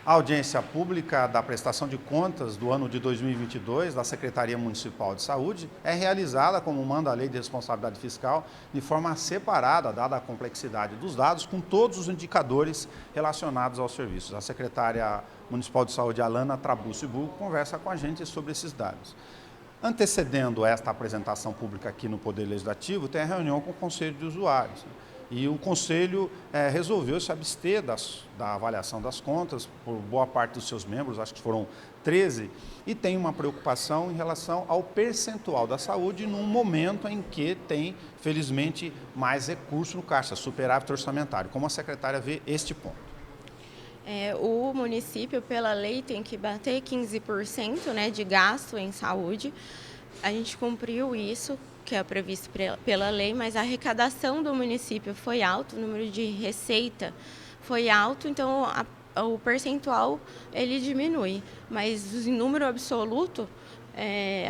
A audiência pública da prestação de contas do ano de 2022 da Secretaria Municipal de Saúde é realizada, como manda a Lei de Responsabilidade Fiscal, de forma separada, dada a complexidade dos dados, com todos os indicadores relacionados aos serviços. A secretária Municipal de Saúde, Alana Trabucci-Bugo, conversa com a gente sobre esses dados. Antecedendo esta apresentação pública aqui no Poder Legislativo, tem a reunião com o Conselho de Usuários. E o Conselho resolveu se abster da avaliação das contas por boa parte dos seus membros, acho que foram 13, e tem uma preocupação em relação ao percentual da saúde num momento em que tem, felizmente, mais recurso no caixa, superávit orçamentário. Como a secretária vê este ponto? O município, pela lei, tem que bater 15%, né, de gasto em saúde. A gente cumpriu isso, que é previsto pela lei, mas a arrecadação do município foi alta, o número de receita foi alto, então o percentual ele diminui, mas em número absoluto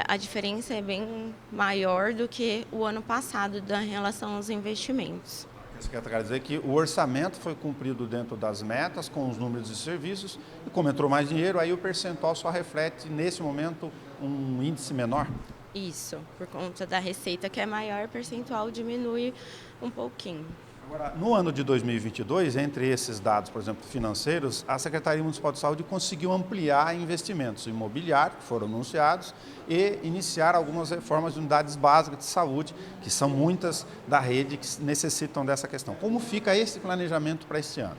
a diferença é bem maior do que o ano passado em relação aos investimentos. Isso quer dizer que o orçamento foi cumprido dentro das metas, com os números de serviços, e como entrou mais dinheiro, aí o percentual só reflete, nesse momento, um índice menor? Isso, por conta da receita que é maior, o percentual diminui um pouquinho. Agora, no ano de 2022, entre esses dados, por exemplo, financeiros, a Secretaria Municipal de Saúde conseguiu ampliar investimentos imobiliários que foram anunciados e iniciar algumas reformas de unidades básicas de saúde, que são muitas da rede que necessitam dessa questão. Como fica esse planejamento para este ano?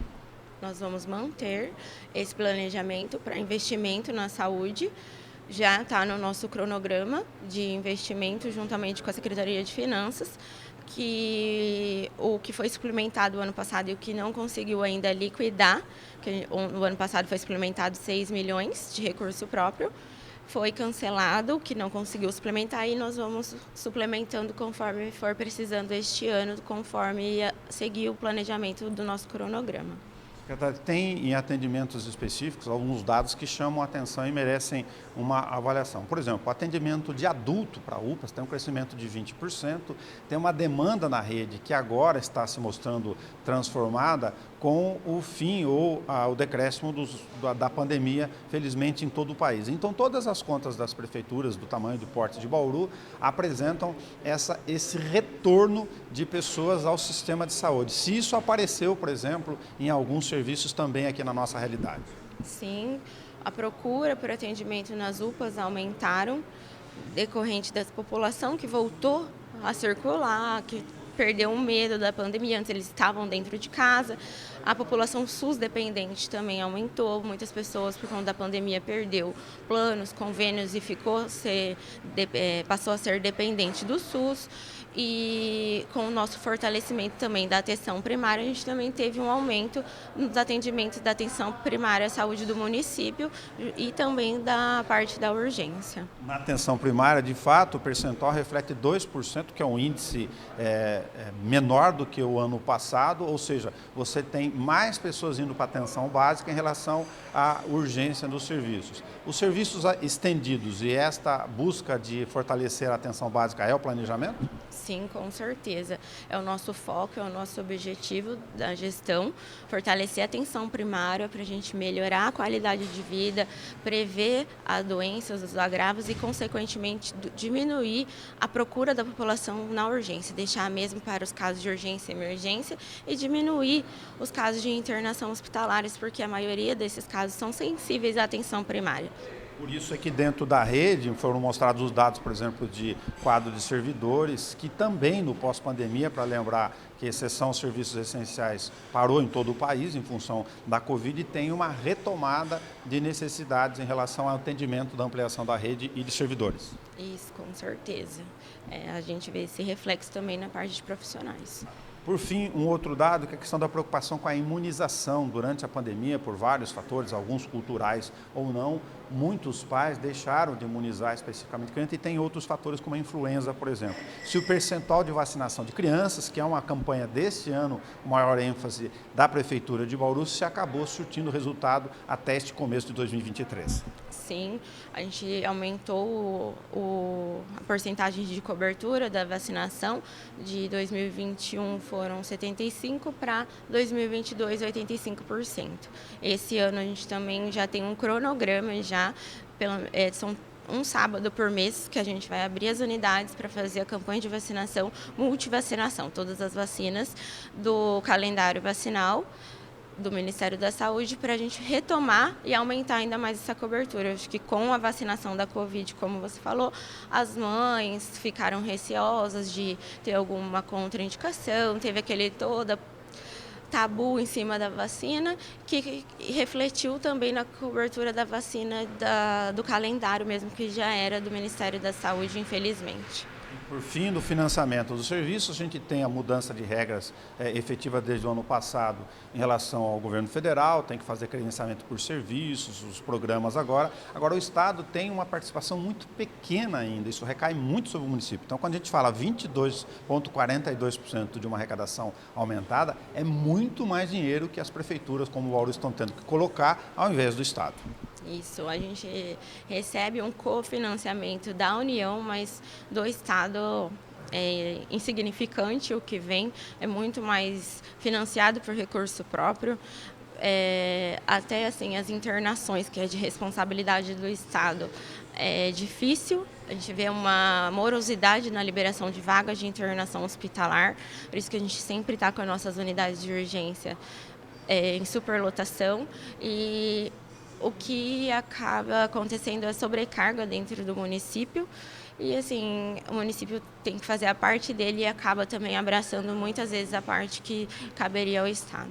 Nós vamos manter esse planejamento para investimento na saúde. Já está no nosso cronograma de investimento, juntamente com a Secretaria de Finanças, que o que foi suplementado o ano passado e o que não conseguiu ainda liquidar, que no ano passado foi suplementado 6 milhões de recurso próprio, foi cancelado, que não conseguiu suplementar, e nós vamos suplementando conforme for precisando este ano, conforme seguir o planejamento do nosso cronograma. Tem em atendimentos específicos alguns dados que chamam a atenção e merecem uma avaliação. Por exemplo, o atendimento de adulto para UPAs tem um crescimento de 20%, tem uma demanda na rede que agora está se mostrando transformada com o fim ou o decréscimo da pandemia, felizmente, em todo o país. Então, todas as contas das prefeituras do tamanho do porte de Bauru apresentam esse retorno de pessoas ao sistema de saúde. Se isso apareceu, por exemplo, em alguns serviços também aqui na nossa realidade. Sim, a procura por atendimento nas UPAs aumentaram, decorrente da população que voltou a circular, que perdeu o medo da pandemia, antes eles estavam dentro de casa. A população SUS dependente também aumentou, muitas pessoas por conta da pandemia perdeu planos, convênios e passou a ser dependente do SUS. E com o nosso fortalecimento também da atenção primária, a gente também teve um aumento nos atendimentos da atenção primária à saúde do município e também da parte da urgência. Na atenção primária, de fato, o percentual reflete 2%, que é um índice menor do que o ano passado, ou seja, você tem mais pessoas indo para a atenção básica em relação à urgência dos serviços. Os serviços estendidos e esta busca de fortalecer a atenção básica é o planejamento? Sim, com certeza. É o nosso foco, é o nosso objetivo da gestão, fortalecer a atenção primária para a gente melhorar a qualidade de vida, prever as doenças, os agravos e, consequentemente, diminuir a procura da população na urgência, deixar mesmo para os casos de urgência e emergência e diminuir os casos de internação hospitalares, porque a maioria desses casos são sensíveis à atenção primária. Por isso é que dentro da rede foram mostrados os dados, por exemplo, de quadro de servidores, que também no pós-pandemia, para lembrar que exceção aos serviços essenciais parou em todo o país em função da Covid, e tem uma retomada de necessidades em relação ao atendimento da ampliação da rede e de servidores. Isso, com certeza. A gente vê esse reflexo também na parte de profissionais. Por fim, um outro dado que é a questão da preocupação com a imunização durante a pandemia, por vários fatores, alguns culturais ou não. Muitos pais deixaram de imunizar especificamente criança, e tem outros fatores como a influenza, por exemplo. Se o percentual de vacinação de crianças, que é uma campanha deste ano, maior ênfase da Prefeitura de Bauru, se acabou surtindo resultado até este começo de 2023. sim. A gente aumentou a porcentagem de cobertura da vacinação. De 2021 foram 75% para 2022, 85%. Esse ano a gente também já tem um cronograma são um sábado por mês que a gente vai abrir as unidades para fazer a campanha de vacinação, multivacinação, todas as vacinas do calendário vacinal do Ministério da Saúde, para a gente retomar e aumentar ainda mais essa cobertura. Acho que com a vacinação da Covid, como você falou, as mães ficaram receosas de ter alguma contraindicação, teve aquele todo tabu em cima da vacina, que refletiu também na cobertura da vacina do calendário mesmo, que já era do Ministério da Saúde, infelizmente. Por fim, do financiamento dos serviços, a gente tem a mudança de regras efetiva desde o ano passado em relação ao governo federal, tem que fazer credenciamento por serviços, os programas agora. Agora, o Estado tem uma participação muito pequena ainda, isso recai muito sobre o município. Então, quando a gente fala 22,42% de uma arrecadação aumentada, é muito mais dinheiro que as prefeituras, como o Bauru, estão tendo que colocar ao invés do Estado. Isso, a gente recebe um cofinanciamento da União, mas do Estado é insignificante. O que vem é muito mais financiado por recurso próprio. Até assim, as internações, que é de responsabilidade do Estado, é difícil. A gente vê uma morosidade na liberação de vagas de internação hospitalar, por isso que a gente sempre está com as nossas unidades de urgência em superlotação, e o que acaba acontecendo é sobrecarga dentro do município. E assim, o município tem que fazer a parte dele e acaba também abraçando muitas vezes a parte que caberia ao Estado.